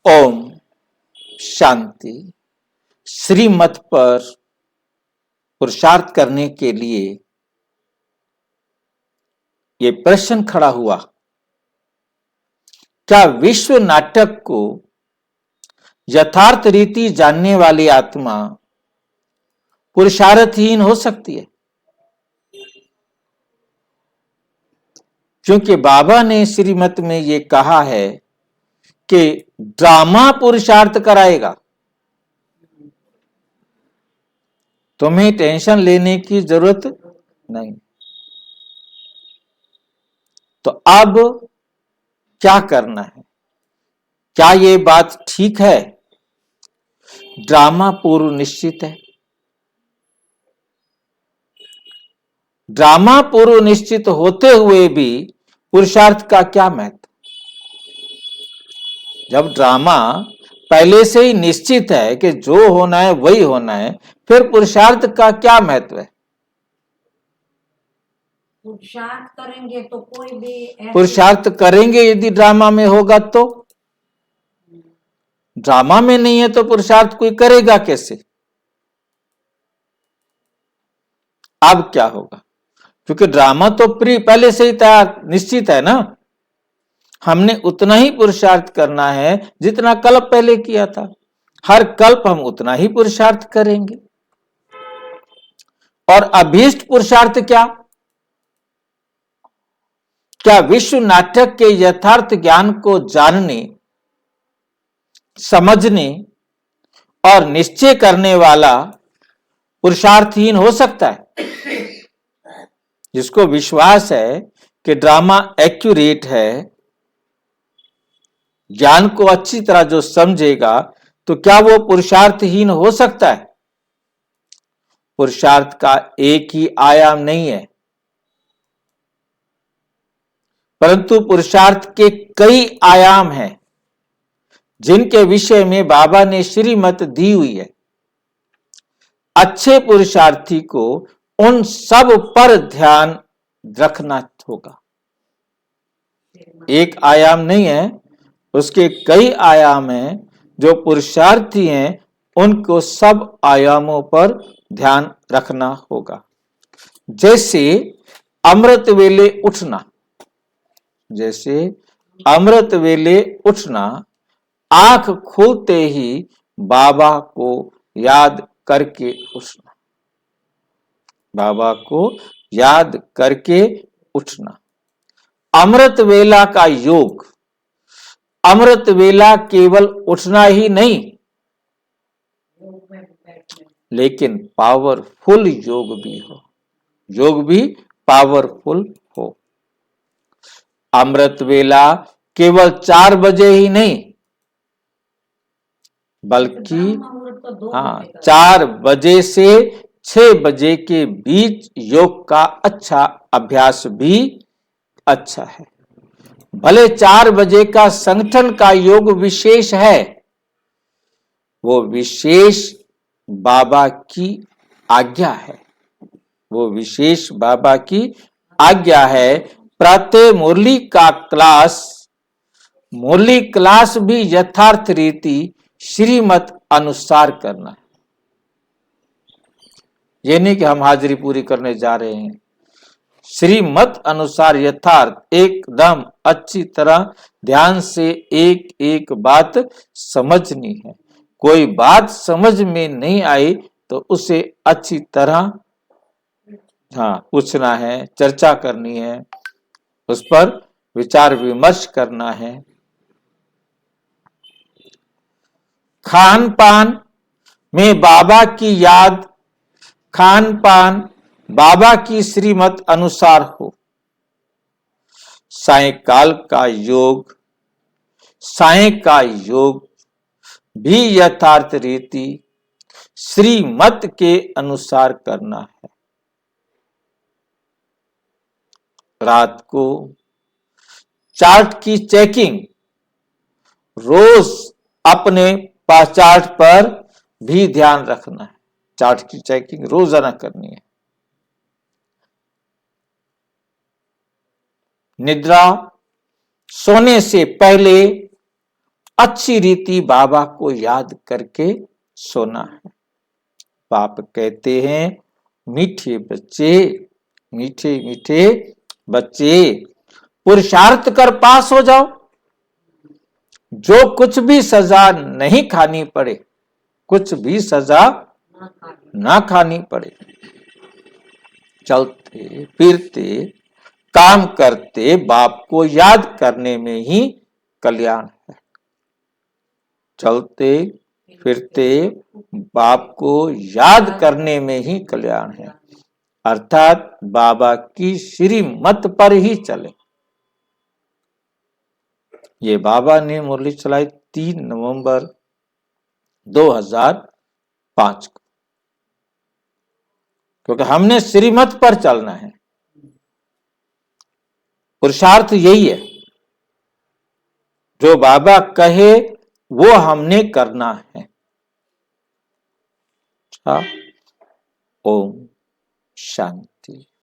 ओम शांति। श्रीमत पर पुरुषार्थ करने के लिए ये प्रश्न खड़ा हुआ, क्या विश्व नाटक को यथार्थ रीति जानने वाली आत्मा पुरुषार्थहीन हो सकती है? क्योंकि बाबा ने श्रीमत में ये कहा है कि ड्रामा पुरुषार्थ कराएगा। तुम्हें टेंशन लेने की जरूरत नहीं। तो अब क्या करना है? क्या ये बात ठीक है? ड्रामा पूर्व निश्चित है। ड्रामा पूर्व निश्चित होते हुए भी पुरुषार्थ का क्या महत्व? जब ड्रामा पहले से ही निश्चित है कि जो होना है वही होना है, फिर पुरुषार्थ का क्या महत्व है? पुरुषार्थ करेंगे तो कोई भी पुरुषार्थ करेंगे यदि ड्रामा में होगा तो? ड्रामा में नहीं है तो पुरुषार्थ कोई करेगा कैसे? अब क्या होगा? क्योंकि ड्रामा तो पहले से ही तैयार निश्चित है ना। हमने उतना ही पुरुषार्थ करना है जितना कल्प पहले किया था। हर कल्प हम उतना ही पुरुषार्थ करेंगे। और अभीष्ट पुरुषार्थ क्या? क्या विश्व नाटक के यथार्थ ज्ञान को जानने, समझने और निश्चय करने वाला पुरुषार्थहीन हो सकता है? जिसको विश्वास है कि ड्रामा एक्यूरेट है, ज्ञान को अच्छी तरह जो समझेगा, तो क्या वो पुरुषार्थहीन हो सकता है? पुरुषार्थ का एक ही आयाम नहीं है, परंतु पुरुषार्थ के कई आयाम हैं जिनके विषय में बाबा ने श्रीमत दी हुई है। अच्छे पुरुषार्थी को उन सब पर ध्यान रखना होगा। एक आयाम नहीं है, उसके कई आयाम हैं। जो पुरुषार्थी हैं उनको सब आयामों पर ध्यान रखना होगा। जैसे अमृत वेले उठना, जैसे अमृत वेले उठना, आंख खुलते ही बाबा को याद करके उठना, बाबा को याद करके उठना। अमृत वेला का योग, अमृत वेला केवल उठना ही नहीं, लेकिन पावरफुल योग भी हो, योग भी पावरफुल हो। अमृत वेला केवल 4 बजे ही नहीं, बल्कि 4 बजे से 6 बजे के बीच योग का अच्छा अभ्यास भी अच्छा है। भले 4 बजे का संगठन का योग विशेष है, वो विशेष बाबा की आज्ञा है, वो विशेष बाबा की आज्ञा है। प्रातः मुरली का क्लास, मुरली क्लास भी यथार्थ रीति श्रीमत अनुसार करना है। ये नहीं कि हम हाजिरी पूरी करने जा रहे हैं, श्रीमत अनुसार यथार्थ एकदम अच्छी तरह ध्यान से एक एक बात समझनी है। कोई बात समझ में नहीं आई तो उसे अच्छी तरह पूछना है, चर्चा करनी है, उस पर विचार विमर्श करना है। खान पान में बाबा की याद, खान पान बाबा की श्रीमत अनुसार हो। सायकाल का योग, साय का योग भी यथार्थ रीति श्रीमत के अनुसार करना है। रात को चार्ट की चेकिंग रोज अपने चार्ट पर भी ध्यान रखना है। चार्ट की चेकिंग रोजाना करनी है। निद्रा सोने से पहले अच्छी रीति बाबा को याद करके सोना है। बाप कहते हैं, मीठे बच्चे, मीठे मीठे बच्चे, पुरुषार्थ कर पास हो जाओ, जो कुछ भी सजा नहीं खानी पड़े, कुछ भी सजा ना खानी पड़े, चलते फिरते काम करते बाप को याद करने में ही कल्याण है। चलते फिरते बाप को याद करने में ही कल्याण है, अर्थात बाबा की श्रीमत पर ही चले। ये बाबा ने मुरली चलाई 3 नवंबर 2005 को, क्योंकि हमने श्रीमत पर चलना है। पुरुषार्थ यही है, जो बाबा कहे वो हमने करना है। अच्छा, ओम शांति।